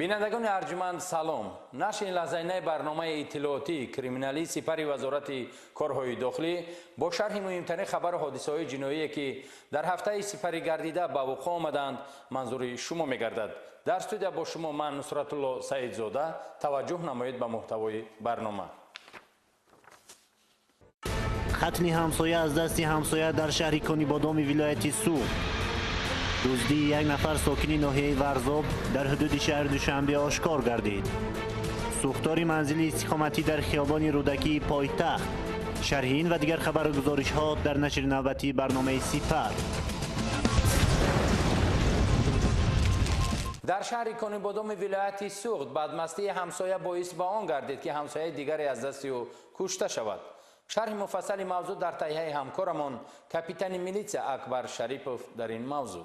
بینندگان ارجمند سلام. نشر لحظه‌ای برنامه اطلاعاتی کریمینالی سپری وزارت کارهای داخلی با شرح مهمترین خبر حادثه‌های جنایی که در هفته سپری گردیده به وقوع آمدند منظور شما می‌گردد. در استودیو با شما من نصرت الله سعیدزاده. توجه نمایید به محتوای برنامه. ختن همسایه از دست همسایه در شهر کنیبادام ولایت سوغد. دزدی یک نفر ساکن ناحیه ورزاب در حدود شهر دوشنبه آشکار گردید. سوختار منزل استقامتی در خیابان رودکی پایتخت. شرح این و دیگر خبر و گزارش ها در نشر نوبتی برنامه سپر. در شهر کنیبادام ولایت سوغد بدمستی همسایه باعث به آن گردید که همسایه دیگری از دست او کشته شود. شرح مفصل موضوع در تهیه همکارمان کاپیتان میلیتسیا اکبر شریپوف در این موضوع.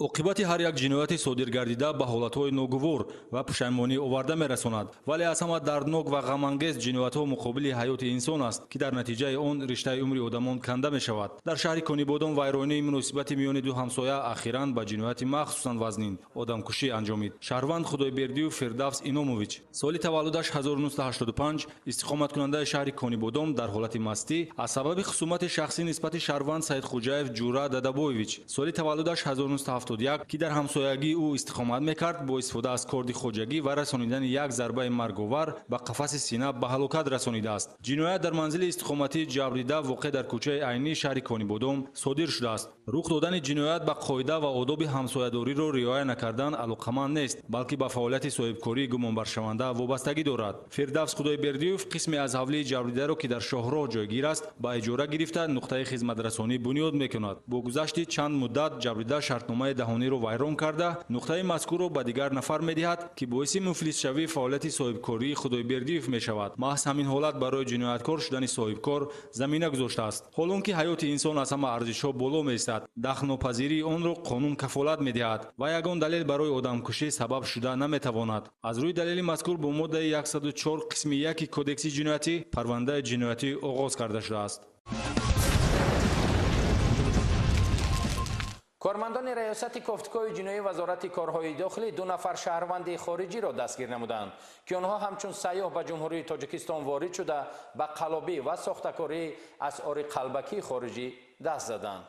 عاقبت هر یک جنایت صادر گردیده به حالتهای ناگوار و پشیمانی آورده می‌رساند، ولی از همه دردناک و غم‌انگیز جنایت‌ها مقابل حیات انسان است که در نتیجه آن رشته عمر آدمان کنده می‌شود. در شهر کنیبادام ویرانی مناسبت میان دو همسایه اخیراً به جنایت مخصوصاً وزنین آدمکشی انجامید. شهروند خدایبردی و فردوس ایناموویچ سال تولدش 1985 استقامت کننده شهر کنیبادام در حالت مستی از سبب خصومت شخصی نسبت شهروند سید خوجاєв جورا دادابویویچ سال تولدش 1971 که در همسایگی او استقامت میکرد با استفاده از کارد خوجگی و رسانیدن یک ضربه مرگاور به قفس سینه به هلاکت رسانیده است. جنایت در منزل استقامتی جبریده واقع در کوچه عینی شهر کنیبادام صادر شده است. رخ دادن جنایت به قاعده و آداب همسایه‌داری را رعایت نکردن علاقمند نیست، بلکه به فعالیت صاحبکاری گمانبرشونده وابستگی دارد. فردوس خدایبردیوف قسمی از حوله جبریده را که در شاهراه جایگیر است به اجاره گرفته نقطه خدمترسانی بنیاد میکند. با گذشت چند مدت جبریده شرطنامه دهانی را ویران کرده نقطه مذکور را به دیگر نفر میدهد که باعث مفلس شوی فعالیت صاحبکاری خدایبردیوف میشود. محض همین حالت برای جنایتکار شدن صاحبکار زمینه گذاشته است. حالان که حیات انسان از همه ارزش‌ها بالا می‌ایستد، دخل‌ناپذیری آن را قانون کفالت می‌دهد و یگان دلیل برای آدمکشی سبب شده نمی‌تواند. از روی دلیل مذکور با ماده 104 قسم 1 کدکس جنایتی پرونده جنایتی آغاز کرده شده است. کارمندان ریاست کافتکای جنایی وزارت کارهای داخلی 2 نفر شهروند خارجی را دستگیر نمودند که آنها همچون سیاح به جمهوری تاجیکستان وارد شده به قلابی و ساختکاری اسعار قلبکی خارجی دست زدند.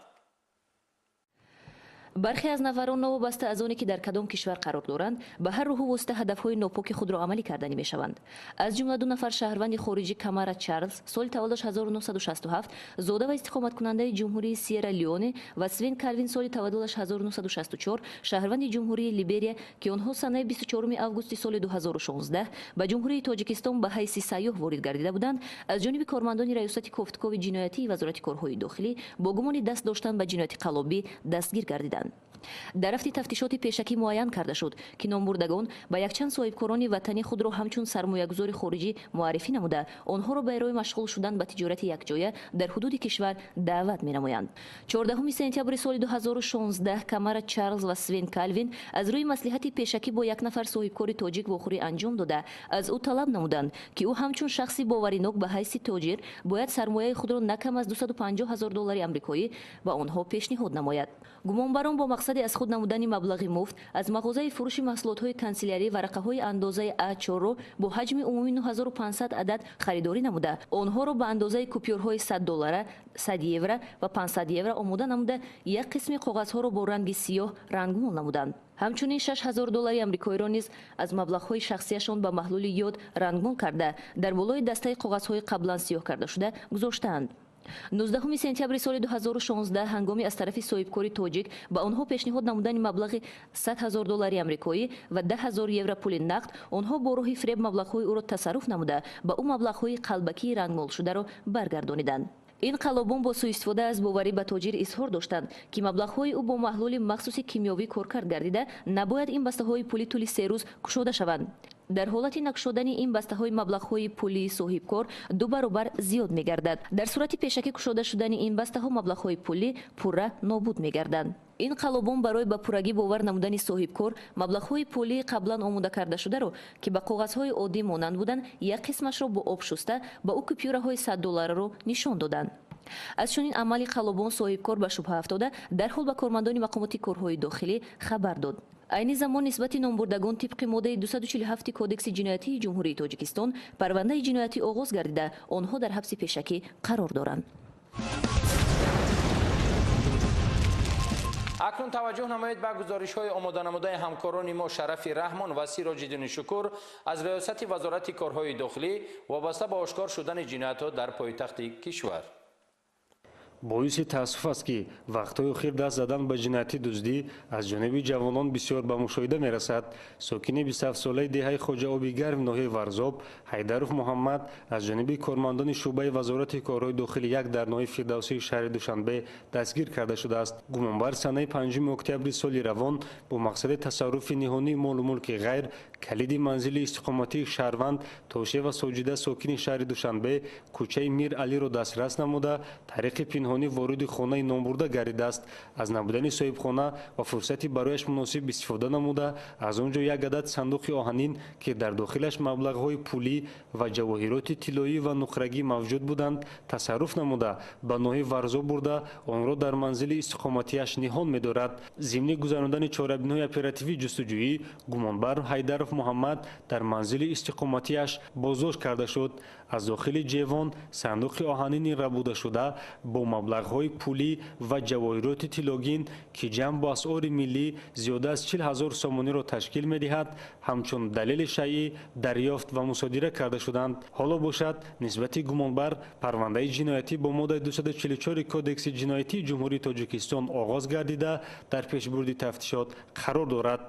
برخی از نفران نوابسته از آنی که در کدام کشور قرار دارند به هر راه و واسطه هدفهای ناپاک خود را عملی کردنی میشوند. از جمله 2 نفر شهروند خارجی کامارا چارلز سال تولدش 1967 زاده و استقامت کننده جمهوری سیرا لیونه و سوین کالوین سال تولدش 1964 شهروند جمهوری لیبریا که آنها سنه 24 آگوست سال 2016 به جمهوری تاجیکستان به حیث سیاح وارد گردیده بودند از جانب کارمندان ریاست کافتکای جنایتی وزارت کارهای داخلی با گمان دست داشتن به جنایت قلابی دستگیر گردیدند. در رفت تفتیشات پیشکی معین کرده شد که نامبردگان با یکچند صاحبکاران وطنی خود را همچون سرمایه‌گذار خارجی معرفی نموده آنها را برای مشغول شدن به تجارت یکجایه در حدود کشور دعوت می‌نمایند. 14 سپتامبر سال 2016 کامارا چارلز و سوین کالوین از روی مصلحت پیشکی با یک نفر صاحبکار تاجیک واخوری انجام داده از او طلب نمودند که او همچون شخصی باوریناک به حیث تاجر باید سرمایه خود را نکم از $250,000 آمریکایی به آنها پیشنهاد نماید. گمانبران با مقصد از خود نمودن مبلغ مفت از مغازه فروش محصولات کانسیلری ورقه‌های اندازه A4 را با حجم عمومی 9500 عدد خریداری نموده آنها را به اندازه کوپیورهای $100 €100 و €500 آماده نموده یک قسم کاغذها را با رنگ سیاه رنگمال نمودند. همچنین $6,000 آمریکایی را نیز از مبلغ‌های شخصیشان به محلول یود رنگمال کرده در بالای دسته کاغذهای قبلا سیاه کرده شده گذاشتند. 19 سپتامبر سال 2016 هنگامی از طرف صاحبکار تاجیک به آنها پیشنهاد نمودن مبلغ $100,000 آمریکایی و €10,000 پول نقد آنها با راه فریب مبلغ‌های او را تصرف نموده به او مبلغ‌های قلبکی رنگمال شده را برگردانیدند. این قلابان با سوء استفاده از باوری به تاجر اظهار داشتند که مبلغ‌های او با محلول مخصوص کیمیاوی کارکرد گردیده نباید این بسته‌های پولی طول 3 روز گشوده شوند. در حالت نگشودن این بسته‌های مبلغ‌های پولی صاحبکار 2 برابر زیاد می‌گردد. در صورت پیشکی گشوده شدن این بسته‌ها مبلغ‌های پولی پوره نابود می‌گردند. این قلابان برای به پورگی باور نمودن صاحبکار مبلغ‌های پولی قبلا آماده کرده شده را که به کاغذهای عادی مانند بودند یک قسمش را با آب شسته به او کوپیورهای $100 را نشان دادند. аз чунин амали қалобон соҳибкор ба шубҳа афтода дарҳол ба кормандони мақомоти корҳои дохилӣ хабар дод. айни замон нисбати номбурдагон тибқи моддаи 247 кодекси ҷиноятии ҷумҳурии тоҷикистон парвандаи ҷиноятӣ оғоз гардида онҳо дар ҳабси пешакӣ қарор доранд. акнун таваҷҷӯҳ намоед ба гузоришҳои омоданамудаи ҳамкорони мо Шарафи Раҳмон ва Сироҷиддини Шукур аз риёсати вазорати корҳои дохилӣ вобаста ба ошкор шудани ҷиноятҳо дар пойтахти кишвар. боиси таассуф аст ки вақтҳои охир даст задан ба ҷиноятӣ дуздӣ аз ҷониби ҷавонон бисёр ба мушоҳида мерасад. сокини 27-солаи деҳаи Хоҷаоби Гарм ноҳияи Варзоб Ҳайдаруф Муҳаммад аз ҷониби кормандони шуъбаи вазорати корҳои дохилӣ як дар ноҳияи Фирдавсии шаҳри Душанбе дастгир карда шудааст. гумонбар санаи 5 октябри соли равон бо мақсади тасарруфи ниҳонии молу мулки ғайр калиди манзили истиқоматии шаҳрванд Тоше ва Соҷида сокини шаҳри Душанбе кӯчаи Мир Алиро дастрас намуда тариқи пинҳонӣ вориди хонаи номбурда гардидааст. аз набудани соҳибхона ва фурсати барояш муносиб истифода намуда аз он ҷо як адад сандуқи оҳанин ки дар дохилаш маблағҳои пулӣ ва ҷавоҳироти тиллоӣ ва нуқрагӣ мавҷуд буданд тасарруф намуда ба ноҳияи Варзоб бурда онро дар манзили истиқоматиаш ниҳон медорад. зимни гузарондани чорабинҳои оперативии ҷустуҷӯӣ гумонбар Ҳайдаруф Муҳаммад дар манзили истиқоматиаш боздошт карда шуд. аз дохили ҷевон сандуқи оҳанини рабудашуда бо маблағҳои пулӣ ва ҷавоҳироти тиллогин ки ҷамъ бо асъори миллӣ зиёда аз 40 000 сомониро ташкил медиҳад ҳамчун далели шайъӣ дарёфт ва мусодира карда шуданд. ҳоло бошад нисбати гумонбар парвандаи ҷиноятӣ бо моддаи 244 кодекси ҷиноятии ҷумҳурии Тоҷикистон оғоз гардида дар пешбурди тафтишот қарор дорад.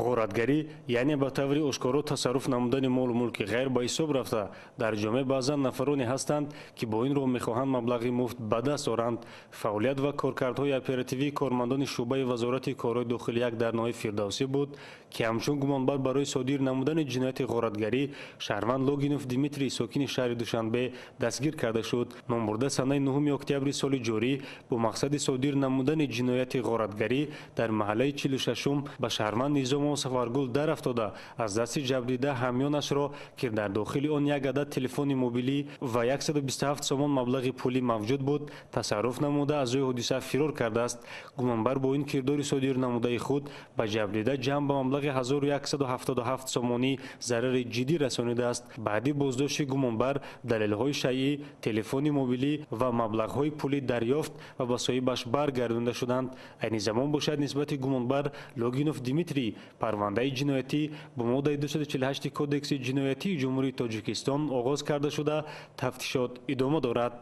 ғоратгарӣ яъне ба таври ошкоро тасарруф намудани молу мулки ғайр ба ҳисоб рафта дар ҷомеъ баъзан нафароне ҳастанд ки бо ин роҳ мехоҳанд маблағи муфт ба даст оранд. фаъолият ва коркардҳои оперативии кормандони шуъбаи вазорати корҳои дохилӣ як дар ноҳияи Фирдавсӣ буд ки ҳамчун гумонбар барои содир намудани ҷинояти ғоратгарӣ шаҳрванд Логинов Димитрий сокини шаҳри Душанбе дастгир карда шуд. номбурда санаи 9 октябри соли ҷорӣ бо мақсади содир намудани ҷинояти ғоратгарӣ дар маҳаллаи 46-ум ба шаҳрванд Низом Сафаргул дарафтода аз дасти ҷабрида ҳамёнашро ки дар дохили он як адад телефони мобилӣ ва 127 сомон маблағи пулӣ мавҷуд буд тасарруф намуда аз ҷои ҳодиса фирор кардааст. гумонбар бо ин кирдори содир намудаи худ ба ҷабрида ҷамъ ба маблағи 1177 сомонӣ зарари ҷиддӣ расонидааст. баъди боздошти гумонбар далелҳои шайъӣ телефони мобилӣ ва маблағҳои пулӣ дарёфт ва ба соҳибаш баргардонда шуданд. айни замон бошад нисбати гумонбар Логинов Димитрий парвандаи ҷиноятӣ бо моддаи 248 кодекси ҷиноятии ҷумҳурии Тоҷикистон оғоз карда шуда тафтишот идома дорад.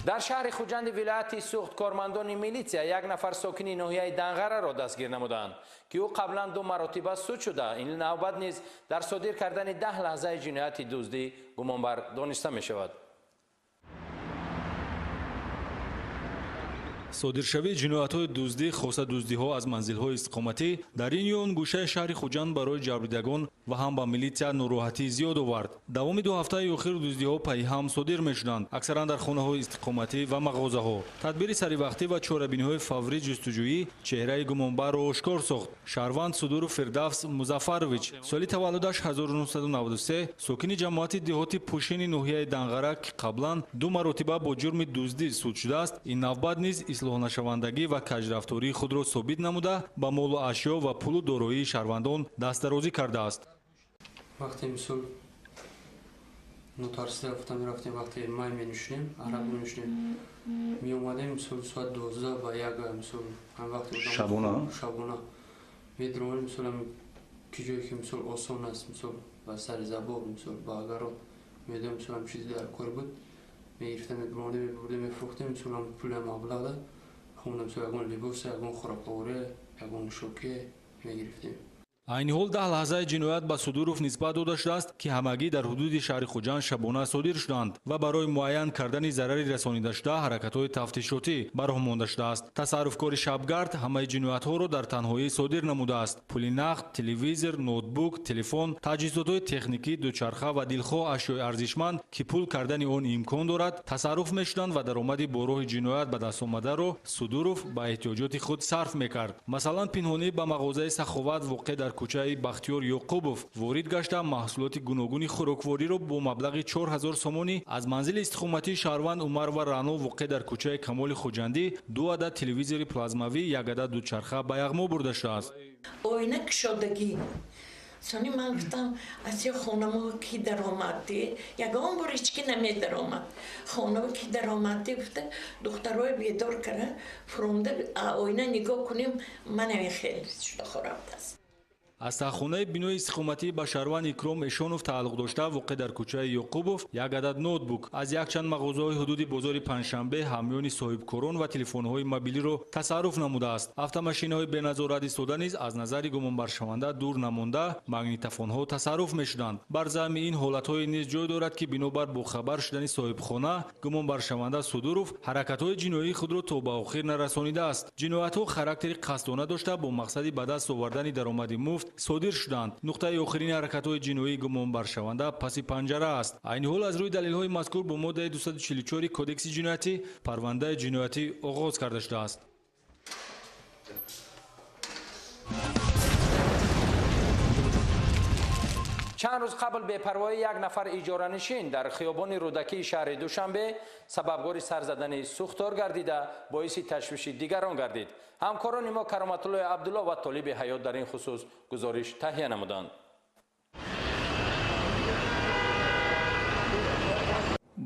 дар шаҳри Хуҷанди вилояти Суғд кормандони милитсия як нафар сокини ноҳияи Данғараро дастгир намуданд ки ӯ қаблан 2 маротиба суд шуда ин навбат низ дар содир кардани 10 лаҳзаи ҷинояти дуздӣ гумонбар дониста мешавад. содиршавии ҷиноятҳои дуздӣ хоса дуздиҳо аз манзилҳои истиқоматӣ дар ин ё он гӯшаи шаҳри Хуҷанд барои ҷабридагон ва ҳам ба милитсия нороҳатии зиёд овард. давоми 2 ҳафтаи охир дуздиҳо пайҳам содир мешуданд аксаран дар хонаҳои истиқоматӣ ва мағозаҳо. тадбири саривақтӣ ва чорабиниҳои фаврии ҷустуҷӯӣ чеҳраи гумонбарро ошкор сохт. шаҳрванд Судуров Фирдавс Музаффарович соли таваллудаш 1993 сокини ҷамоати деҳоти Пушини ноҳияи Данғара ки қаблан 2 маротиба бо ҷурми дуздӣ суд шудааст ин навбат низ ислоҳнашавандагӣ ва каҷрафтории худро собит намуда ба молу ашё ва пулу дороии шаҳрвандон дастдарозӣ кардааст. вақте мисол нотарсида гуфта мерафтем вақте май менӯшидем арак менӯшидем меомадем мисол соат 12 ба 1 мисол вақте шабона медромадем мисол ки ҷое ки мисол осон аст мисол ба сари забор мисол ба агарот медам мисол чизи дар кор буд мегирифтем медромадем мебурдем мефурӯхтем мисол пуля маблағда хонда мисол ягон либос ягон хӯроковаре ягон нӯшокие мегирифтем. айни ҳол 10 лаҳзаи ҷиноят ба Судуров нисбат дода шудааст ки ҳамагӣ дар ҳудуди шаҳри Хуҷанд шабона содир шуданд ва барои муайян кардани зарари расонидашуда ҳаракатҳои тафтишотӣ ба роҳ монда шудааст. тасарруфкори шабгард ҳамаи ҷиноятҳоро дар танҳоӣ содир намудааст. пули нақд, телевизор, ноутбук, телефон, таҷҳизотҳои техникӣ, дучарха ва дилхоҳ ашёи арзишманд ки пул кардани он имкон дорад тасарруф мешуданд ва даромади бо роҳи ҷиноят ба дастомадаро Судуров ба эҳтиёҷоти худ сарф мекард. масалан пинҳонӣ ба мағозаи саховат воқеъ дар кӯчаи Бахтиёр Ёқубов ворид гашта маҳсулоти гуногуни хӯроквориро бо маблағи 4000 сомонӣ аз манзили истиқоматии шаҳрванд Умар ва Раъно воқеъ дар кӯчаи Камоли Хоҷандӣ 2 адад телевизори плазмавӣ, 1 адад дучарха ба яғмо бурда шудааст. Ойна кушодагӣ. Сони ман гуфтам аз ё хонамо ки даромадӣ, ягон бор ҳички намедаромад. Хонамо ки даромадӣ гуфта духтарои бедор кара фронда ойна нигоҳ кунем манами хеле шуда хорафтааст. аз саххонаи бинои истиқоматӣ ба шаҳрванд Икром Эшонов тааллуқ дошта воқеъ дар кӯчаи Ёқубов 1 адад ноутбук аз якчанд мағозаҳои ҳудуди бозори Панҷшанбе ҳамёни соҳибкорон ва телефонҳои мобилиро тасарруф намудааст. Автомашинаҳои беназорат истода низ аз назари гумонбаршаванда дур намонда магнитофонҳо тасарруф мешуданд. Бар замми ин ҳолатҳое низ ҷой дорад ки бинобар бохабар шудани соҳибхона гумонбаршаванда Судуров ҳаракатҳои ҷиноии худро то ба охир нарасонидааст. Ҷиноятҳо характери қасдона дошта бо мақсади ба даст овардани даромади муфт содир шуданд. Нуқтаи охирини ҳаракатҳои ҷиноии гумонбаршаванда паси панҷара аст. Айни ҳол аз рӯи далелҳои мазкур бо моддаи 244 кодекси ҷиноятӣ парвандаи ҷиноятӣ оғоз карда шудааст. чанд рӯз қабл бепарвоии як нафар иҷоранишин дар хиёбони рӯдакии шаҳри Душанбе сабабгори сар задани сӯхтор гардида боиси ташвиши дигарон гардид. ҳамкорони мо Кароматуллои Абдулло ва Толиби Ҳаёт дар ин хусус гузориш таҳия намуданд.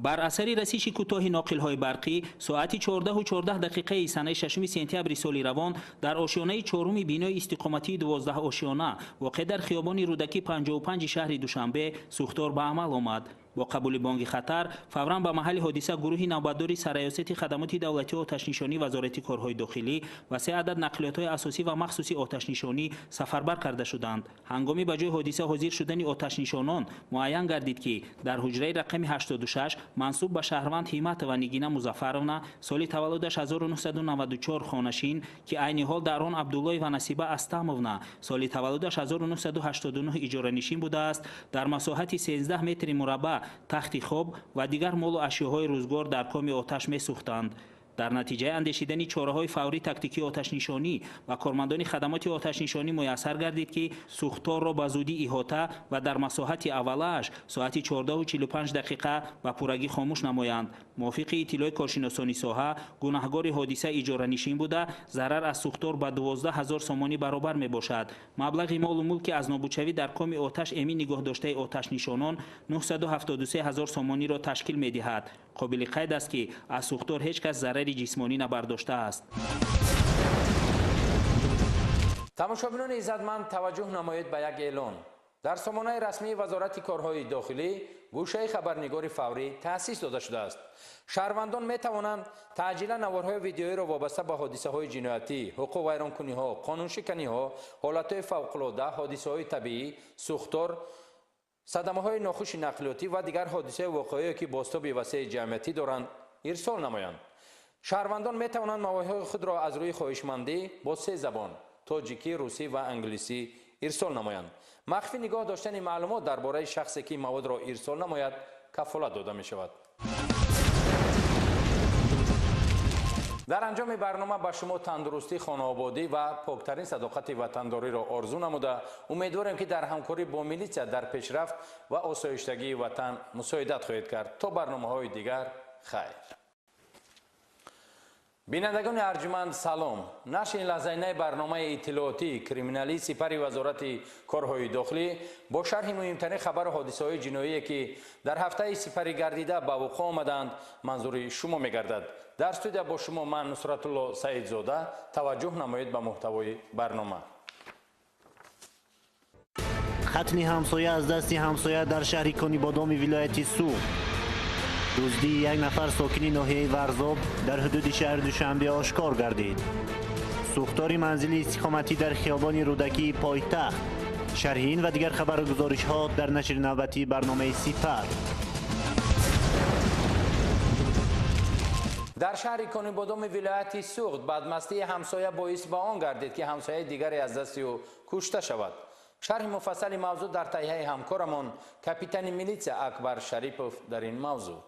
бар асари расиши кӯтоҳи ноқилҳои барқӣ соати 14:14 санаи 6 сентябри соли равон дар ошёнаи 4 бинои истиқоматии 12 ошёна воқеъ дар хиёбони рӯдаки 55 шаҳри Душанбе сӯхтор ба амал омад. бо қабули бонги хатар фавран ба маҳалли ҳодиса гурӯҳи навбатдори сараёсати хадамоти давлатии оташнишонӣ вазорати корҳои дохилӣ ва 3 адад нақлиётҳои асосӣ ва махсуси оташнишонӣ сафарбар карда шуданд. ҳангоми ба ҷои ҳодиса ҳозир шудани оташнишонон муайян гардид ки дар ҳуҷраи рақами 86 мансуб ба шаҳрванд Ҳиматова Нигина Музаффаровна соли таваллудаш 1994 хонашин ки айни ҳол дар он Абдуллои ва Насиба Астамовна соли таваллудаш 1989 иҷоранишин будааст, дар масоҳати 13 метри мураббаъ тахти хоб ва дигар молу ашёҳои рӯзгор дар коми оташ месӯхтанд. дар натиҷаи андешидани чораҳои фаврӣ тактикии оташнишонӣ ва кормандони хадамоти оташнишонӣ муяссар гардид ки сӯхторро ба зудӣ иҳота ва дар масоҳати аввалааш соати 14:45 ба пуррагӣ хомӯш намоянд. мувофиқи иттилои коршиносони соҳа гунаҳгори ҳодиса иҷоранишин буда зарар аз сӯхтор ба 12000 сомонӣ баробар мебошад. маблағи молу мулки аз нобудшавӣ дар коми оташ эми нигоҳдоштаи оташнишонон 973000 сомониро ташкил медиҳад. қобили қайд аст ки аз сӯхтор ҳеҷ кас зарари ҷисмонӣ набардоштааст. тамошобинони иззатманд таваҷҷӯҳ намоед ба як эълон. дар сомонаи расмии вазорати корҳои дохилӣ гӯшаи хабарнигори фаврӣ таъсис дода шудааст. шаҳрвандон метавонанд таъҷилан наворҳои видеоиро вобаста ба ҳодисаҳои ҷиноятӣ, ҳуқуқ вайронкуниҳо, қонуншиканиҳо, ҳолатҳои фавқулодда, ҳодисаҳои табиӣ, сӯхтор, садамаҳои нохуши нақлиётӣ ва дигар ҳодисаҳои воқеие ки бозтоби васеъи ҷамъиятӣ доранд ирсол намоянд. шаҳрвандон метавонанд мавоидҳои худро аз рӯи хоҳишмандӣ бо 3 забон тоҷикӣ, русӣ ва англисӣ ирсол намоянд. махфӣ нигоҳ доштани маълумот дар бораи шахсе ки маводро ирсол намояд кафолат дода мешавад. дар анҷоми барнома ба шумо тандурустӣ, хонаободӣ ва поктарин садоқати ватандориро орзу намуда умедворем ки дар ҳамкорӣ бо милитсия дар пешрафт ва осоиштагии ватан мусоидат хоҳед кард. то барномаҳои дигар хайр. бинандагони арҷуманд салом. нашри лаҳзаинаи барномаи иттилоотии криминалии сипари вазорати корҳои дохилӣ бо шарҳи муҳимтарин хабару ҳодисаҳои ҷиноие ки дар ҳафтаи сипарӣ гардида ба вуқӯъ омаданд манзури шумо мегардад. дар студия бо шумо ман Нусратулло Саидзода. таваҷҷӯҳ намоед ба муҳтавои барнома. хатни ҳамсоя аз дасти ҳамсоя дар шаҳри Конибодоми вилояти Сув. дуздии як нафар сокини ноҳияи Варзоб дар ҳудуди шаҳри Душанбе ошкор гардид. сӯхтори манзили истиқоматӣ дар хиёбони рӯдакии пойтахт. шарҳи ин ва дигар хабару гузоришҳо дар нашри навбатии барномаи Сипар. дар шаҳри Конибодоми вилояти Суғд бадмастии ҳамсоя боис ба он гардид ки ҳамсояи дигаре аз дасти ӯ кушта шавад. шарҳи муфассали мавзӯъ дар таҳияи ҳамкорамон капитани милитсия Акбар Шарипов дар ин мавзӯъ.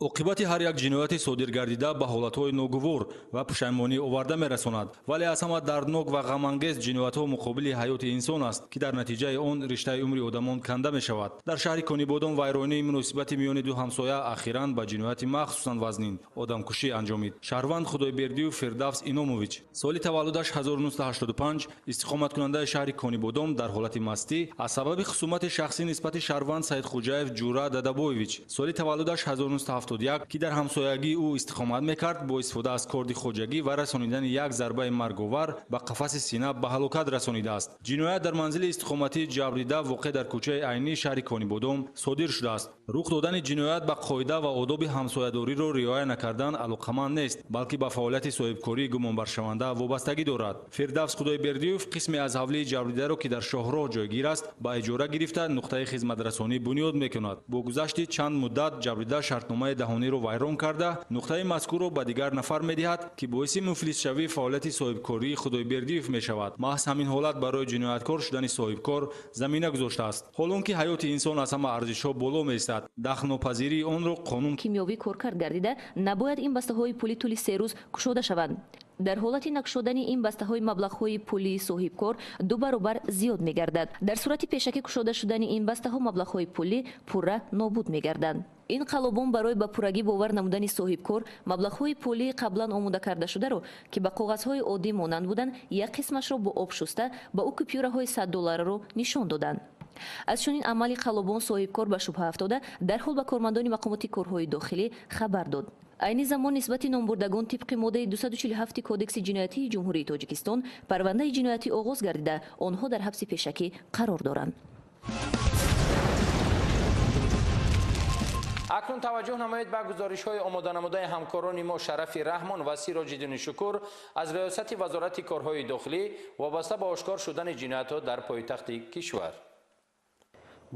عاقبت هر یک جنایت صادر گردیده به حالتهای ناگوار و پشیمانی آورده می‌رساند، ولی از همه دردناک و غم‌انگیز جنایت‌ها مقابل حیات انسان است که در نتیجه آن رشته عمر آدمان کنده می‌شود. در شهر کنیبادان ویرانی مناسبت میان دو همسایه اخیراً به جنایت مخصوصاً وزنین آدمکشی انجامید. شهروند خدایبردی و فردوس ایناموویچ سال تولدش 1985 استقامت کننده شهر کنیبادان در حالت مستی از سبب خصومت شخصی نسبت شهروند سید خوجاєв جورا دادابویویچ سال تولدش 1971 که در همسایگی او استقامت میکرد با استفاده از کارد خوجگی و رسانیدن یک ضربه مرگاور به قفس سینه به هلاکت رسانیده است. جنایت در منزل استقامتی جبریده واقع در کوچه عینی شهر کنیبادان صادر شده است. رخ دادن جنایت به قاعده و آداب همسایه‌داری را رعایت نکردن علاقمند نیست، بلکه به فعالیت صاحبکاری گمانبر شونده وابستگی دارد. فردوس خدایبردیوف قسمی از حوله جبریده را که در شاهراه جایگیر است به اجاره گرفته نقطه خدمت رسانی بنیاد میکند. با گذشت چند مدت جبریده شرطنامه دهانی را ویران کرده نقطه مذکور را به دیگر نفر میدهد که باعث مفلس شوی فعالیت صاحبکاری خدایبردیوف میشود. محض همین حالت برای جنایتکار شدن صاحبکار زمینه گذاشته است. حالانکه حیات انسان از همه ارزش‌ها بالا می‌ایستد، دخل‌ناپذیری آن را قانون کیمیاوی کارکرد گردیده نباید این بسته‌های پولی طول 3 روز گشوده شوند. در حالت نگشودن این بسته‌های مبلغ‌های پولی صاحبکار 2 برابر زیاد می‌گردد. در صورت پیشکی گشوده شدن این بسته‌ها مبلغ‌های پولی پورا نابود می‌گردند. این قلبان برای به پورگی باور نمودن صاحبکار مبلغ‌های پولی قبلا آماده کرده شده را که به کاغذهای عادی مانند بودند یک قسمش را با آب شسته به او کپیوره‌های $100 را نشان دادند. از چنین عملی قلبان صاحبکار به شبهه افتاده در حال به کارمندان مقامات کارهای داخلی خبر داد. عین زمان نسبت نامبردگان طبق ماده 247 کودکس جنایتی جمهوری تاجیکستان پرونده جنایتی آغاز گردیده آنها در حبس پیشکی قرار دارند. اکنون توجه نمایید به گزارش‌های آماده نموده همکاران ما شرف رحمان و سیراج‌الدین شکور از ریاست وزارت کارهای داخلی وابسته به آشکار شدن جنایت‌ها در پایتخت کشور.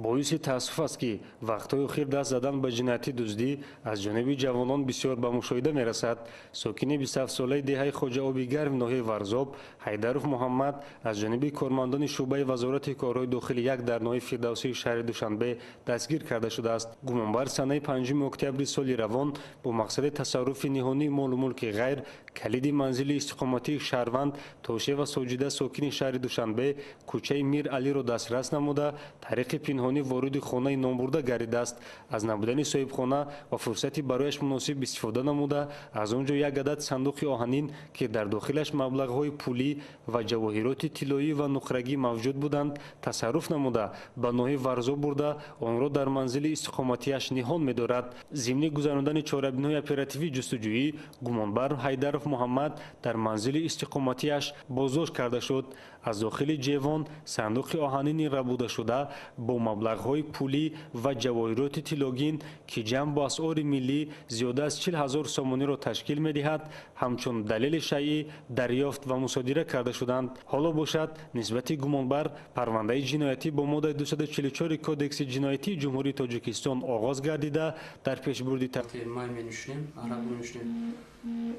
боиси таассуф аст ки вақтҳои охир даст задан ба ҷинояти дуздӣ аз ҷониби ҷавонон бисёр ба мушоҳида мерасад. сокини 27-солаи деҳаи хоҷаоби гарм ноҳияи варзоб ҳайдаруф муҳаммад аз ҷониби кормандони шуъбаи вазорати корҳои дохили як дар ноҳияи фирдавсии шаҳри душанбе дастгир карда шудааст. гумонбар санаи 5 октябри соли равон бо мақсади тасарруфи ниҳонии молу мулки ғайр калиди манзили истиқоматии шаҳрванд тошева соҷида сокини шаҳри душанбе кӯчаи мир алиро дастрас намуда тариқи пинҳон вориди хонаи номбурда гардидааст. аз набудани соҳибхона ва фурсати барояш муносиб истифода намуда аз он ҷо як адад сандуқи оҳанин ки дар дохилаш маблағҳои пулӣ ва ҷавоҳироти тиллоӣ ва нуқрагӣ мавҷуд буданд тасарруф намуда ба ноҳияи варзоб бурда онро дар манзили истиқоматиаш ниҳон медорад. зимни гузарондани чорабинҳои оперативии ҷустуҷӯӣ гумонбар ҳайдаруф муҳаммад дар манзили истиқоматиаш боздошт карда шуд. аз дохили ҷевон сандуқи оҳанини рабудашуда бо маблағҳои пулӣ ва ҷавоҳироти тиллогин ки ҷамъ бо асъори миллӣ зиёда аз 40 000 сомониро ташкил медиҳад ҳамчун далели шайъӣ дарёфт ва мусодира карда шуданд. ҳоло бошад нисбати гумонбар парвандаи ҷиноятӣ бо моддаи 244 кодекси ҷиноятии ҷумҳурии тоҷикистон оғоз гардида дар пешбурди май менӯшем араб менӯшем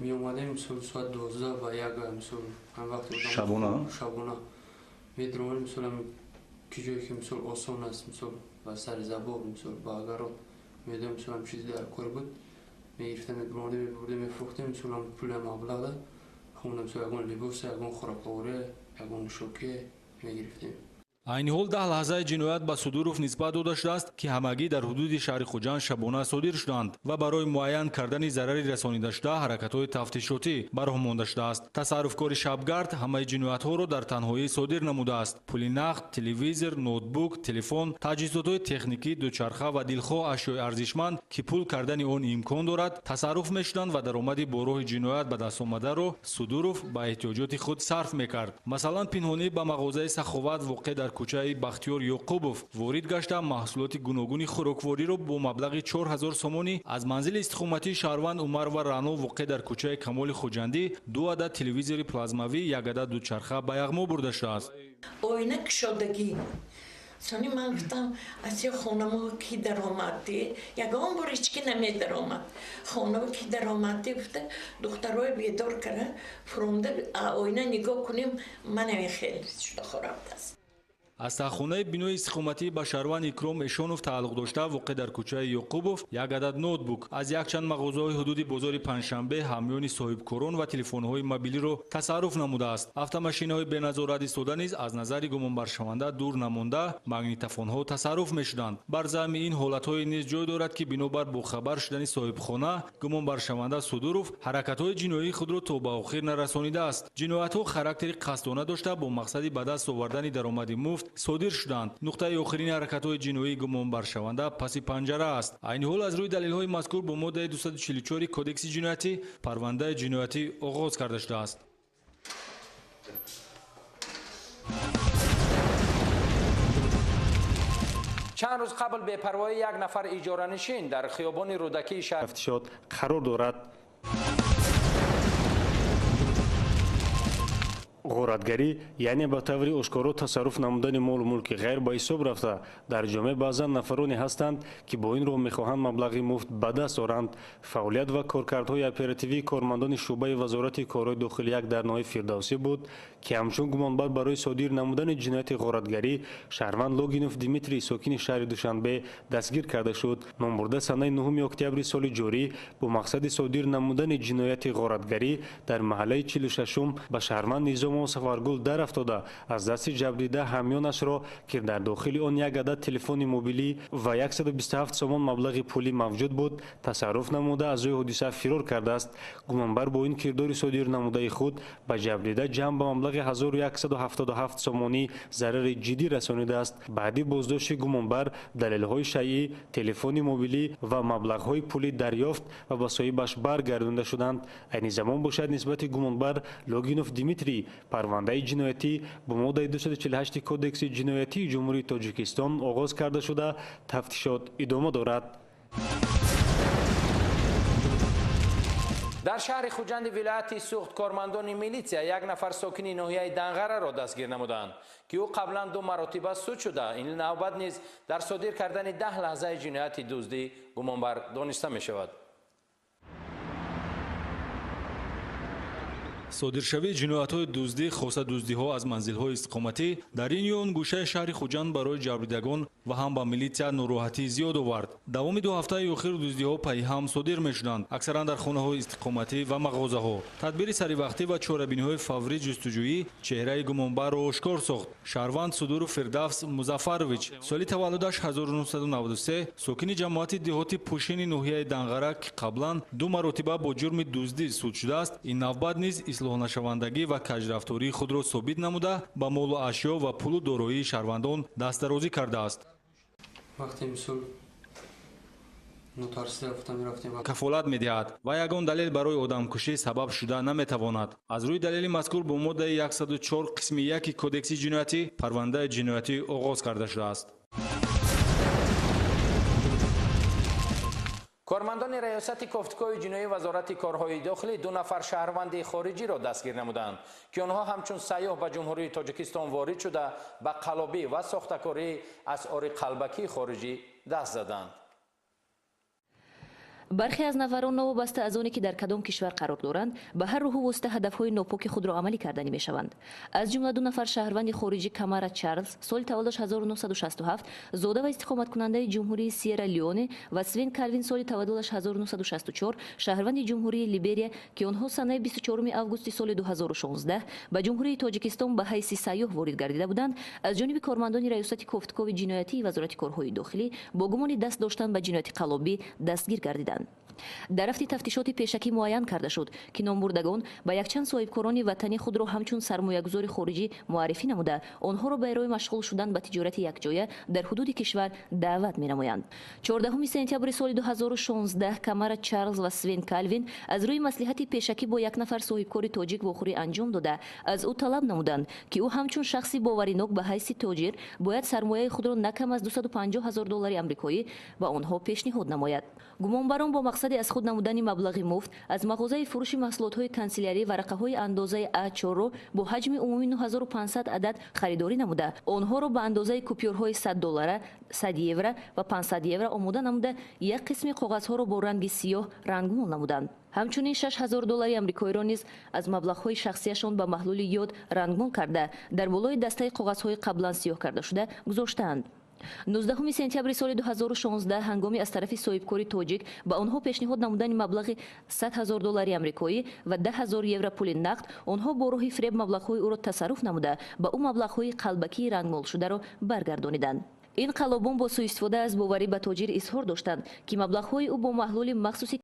меомадем мисол соат 12 ба 1 мисол вақти шабона медромем мисолам ки ҷое ки мисол осон аст мисол ба сари забоб мисол ба агарот медам мисолам чизи дар кор буд мегирифтам мебурдем мебурдем мефурӯхтем мисолам пулам маблағда хонда мисол ягон либоса ягон хӯроковаре ягон нӯшокие мегирифтем. айни ҳол 10 лаҳзаи ҷиноят ба Судуров нисбат дода шудааст ки ҳамагӣ дар ҳудуди шаҳри Хуҷанд шабона содир шуданд ва барои муайян кардани зарари расонидашуда ҳаракатҳои тафтишотӣ ба роҳ монда шудааст. тасарруфкори шабгард ҳамаи ҷиноятҳоро дар танҳоӣ содир намудааст. пули нақд, телевизор, ноутбук, телефон, таҷҳизотҳои техникӣ, дучарха ва дилхоҳ ашёи арзишманд ки пул кардани он имкон дорад тасарруф мешуданд ва даромади бо роҳи ҷиноят ба дастомадаро Судуров ба эҳтиёҷоти худ сарф мекард. масалан пинҳонӣ ба мағозаи саховат воқеъ дар кӯчаи Бахтиёр Ёқубов ворид гашта маҳсулоти гуногуни хӯроквориро бо маблағи 4000 сомонӣ аз манзили истиқоматии шаҳрванд Умар ва Раъно воқеъ дар кӯчаи Камоли Хуҷандӣ 2 адад телевизори плазмавӣ, 1 адад дучарха ба яғмо бурда шудааст. Ойна кушодагӣ сони ман гуфтам аз ё хонамо ки даромадӣ ягон бор ҳички намедаромад хонамо ки даромадӣ гуфта духтарои бедор кара фуромда ойна нигоҳ кунем манаме хеле шуда хорафтаст. аз саххонаи бинои истиқоматӣ ба шаҳрванд икром эшонов тааллуқ дошта воқеъ дар кӯчаи ёқубов як адад ноутбук аз якчанд мағозаҳои ҳудуди бозори панҷшанбе ҳамёни соҳибкорон ва телефонҳои мобилиро тасарруф намудааст. Автомашинаҳои беназорат истода низ аз назари гумонбаршаванда дур намонда магнитофонҳо тасарруф мешуданд. бар заъми ин ҳолатҳое низ ҷой дорад ки бинобар бохабар шудани соҳибхона гумонбаршаванда Судуров ҳаракатҳои ҷиноии худро то ба охир нарасонидааст. ҷиноятҳо характери қасдона дошта бо мақсади ба даст овардани даромади муфт содир шуданд. нуқтаи охирини ҳаракатҳои ҷиноии гумонбаршаванда паси панҷара аст. айни ҳол аз рӯи далелҳои мазкур бо моддаи 244 кодекси ҷиноятӣ парвандаи ҷиноятӣ оғоз карда шудааст. чанд рӯз қабл бепарвоии як нафар иҷоранишин дар хиёбони рӯдакии шаҳр тафтишот қарор дорад. ғоратгарӣ яъне ба таври ошкоро тасарруф намудани молу мулки ғайр ба ҳисоб рафта дар ҷомеъ баъзан нафароне ҳастанд ки бо ин роҳ мехоҳанд маблағи муфт ба даст оранд. фаъолият ва коркардҳои оперативии кормандони шуъбаи вазорати корҳои дохилӣ як дар ноҳияи Фирдавсӣ буд ки ҳамчун гумонбар барои содир намудани ҷинояти ғоратгарӣ шаҳрванд Логинов Димитрий сокини шаҳри Душанбе дастгир карда шуд. номбурда санаи 9 октябри соли ҷорӣ бо мақсади содир намудани ҷинояти ғоратгарӣ дар маҳаллаи 46 ба шаҳрванд Низом Сафаргул дарафтода аз дасти ҷабрида ҳамёнашро ки дар дохили он як адад телефони мобилӣ ва 127 сомон маблағи пулӣ мавҷуд буд тасарруф намуда аз ҷои ҳодиса фирор кардааст. гумонбар бо ин кирдори содир намудаи худ ба ҷабрида ҷамъ ба маблағи 1177 сомонӣ зарари ҷиддӣ расонидааст. баъди боздошти гумонбар далелҳои шайъӣ телефони мобилӣ ва маблағҳои пулӣ дарёфт ва ба соҳибаш баргардонда шуданд. айни замон бошад нисбати гумонбар Логинов Димитрий парвандаи ҷиноятӣ бо моддаи 248 кодекси ҷиноятии ҷумҳурии Тоҷикистон оғоз карда шуда тафтишот идома дорад. дар шаҳри хуҷанди вилояти суғд кормандони милитсия як нафар сокини ноҳияи Данғараро дастгир намуданд ки ӯ қаблан 2 маротиба суд шуда ин навбат низ дар содир кардани 10 лаҳзаи ҷинояти дуздӣ гумонбар дониста мешавад. содиршавии ҷиноятҳои дуздӣ хоса дуздиҳо аз манзилҳои истиқоматӣ дар ин ё он гӯшаи шаҳри хуҷанд барои ҷабридагон ва ҳам ба милитсия нороҳатии зиёд овард. давоми 2 ҳафтаи охир дуздиҳо пайҳам содир мешуданд аксаран дар хонаҳои истиқоматӣ ва мағозаҳо. тадбири саривақтӣ ва чорабиниҳои фаврӣ ҷустуҷӯӣ чеҳраи гумонбарро ошкор сохт. шаҳрванд Судуров Фирдавс Музаффарович соли таваллудаш 1993 сокини ҷамоати деҳоти Пушини ноҳияи Данғара ки қаблан 2 маротиба бо ҷурми дуздӣ суд шудааст ин навбат низ ислоҳнашавандагӣ ва каҷрафтории худро собит намуда ба молу ашё ва пулу дороии шаҳрвандон дастдарозӣ кардааст. вақте мисол нотарсида рафта мерафтем кафолат медиҳад ва ягон далел барои одамкушӣ сабаб шуда наметавонад. аз рӯи далели мазкур бо моддаи 104 қисми 1 кодекси ҷиноятӣ парвандаи ҷиноятӣ оғоз карда шудааст. кормандони раёсати кофтикои ҷиноии вазорати корҳои дохилӣ 2 нафар шаҳрванди хориҷиро дастгир намуданд ки онҳо ҳамчун сайёҳ ба ҷумҳурии Тоҷикистон ворид шуда ба қаллобӣ ва сохтакории асъори қалбакии хориҷӣ даст заданд. бархе аз нафарон новобаста аз оне ки дар кадом кишвар қарор доранд ба ҳар роҳу восита ҳадафҳои нопоки худро амалӣ карданӣ мешаванд. аз ҷумла 2 нафар шаҳрванди хориҷӣ Камара Чарлз соли таваллудаш 1967 зода ва истиқоматкунандаи ҷумҳурии Сиера Леоне ва Свен Калвин соли таваллудаш 1964 шаҳрванди ҷумҳурии Либерия ки онҳо санаи 24 августи соли 2016 ба ҷумҳурии Тоҷикистон ба ҳайси сайёҳ ворид гардида буданд аз ҷониби кормандони раёсати кофтикови ҷиноятии вазорати корҳои дохилӣ бо гумони даст доштан ба ҷинояти қаллобӣ дастгир гардиданд. дар рафти тафтишоти пешакӣ муайян карда шуд ки номбурдагон ба якчанд соҳибкорони ватани худро ҳамчун сармоягузори хориҷӣ муаррифӣ намуда онҳоро ба эрои машғул шудан ба тиҷорати якҷоя дар ҳудуди кишвар даъват менамоянд. 14 сентябри соли 2016 Камара Чарлз ва Свен Калвин аз рӯи маслиҳати пешакӣ бо як нафар соҳибкори тоҷик вохӯрӣ анҷом дода аз ӯ талаб намуданд ки ӯ ҳамчун шахси боваринок ба ҳайси тоҷир бояд сармояи худро на кам аз $250,000 амрикоӣ ба онҳо пешниҳод намояд. гумонбарон бо мақсади мақсади аз худ намудани маблағи муфт аз мағозаи фурӯши маҳсулотҳои канселярӣ варақаҳои андозаи А4-ро бо ҳаҷми умумӣ 9500 адад харидорӣ намуда, онҳоро ба андозаи купюрҳои $100, 100 евро ва 500 евро омода намуда, як қисми коғазҳоро бо ранги сиёҳ рангмол намуданд. ҳамчунин $6000 амрикоиро низ аз маблағҳои шахсияшон ба маҳлули ёд рангмол карда, дар болои дастаи коғазҳои қаблан сиёҳ кардашуда гузоштаанд. 19 сентябри соли 2016 ҳангоми аз тарафи соҳибкори тоҷик ба онҳо пешниҳод намудани маблағи $100,000 амрикоӣ ва 10,000 евро пули нақд, онҳо бо роҳи фреб маблағҳои ӯро тасарруф намуда, ба ӯ маблағҳои қалбакии рангмолшударо баргардониданд. ин қалобон бо сӯистифода аз боварӣ ба тоҷир изҳор доштанд, ки маблағҳои ӯ бо маҳлули махсуси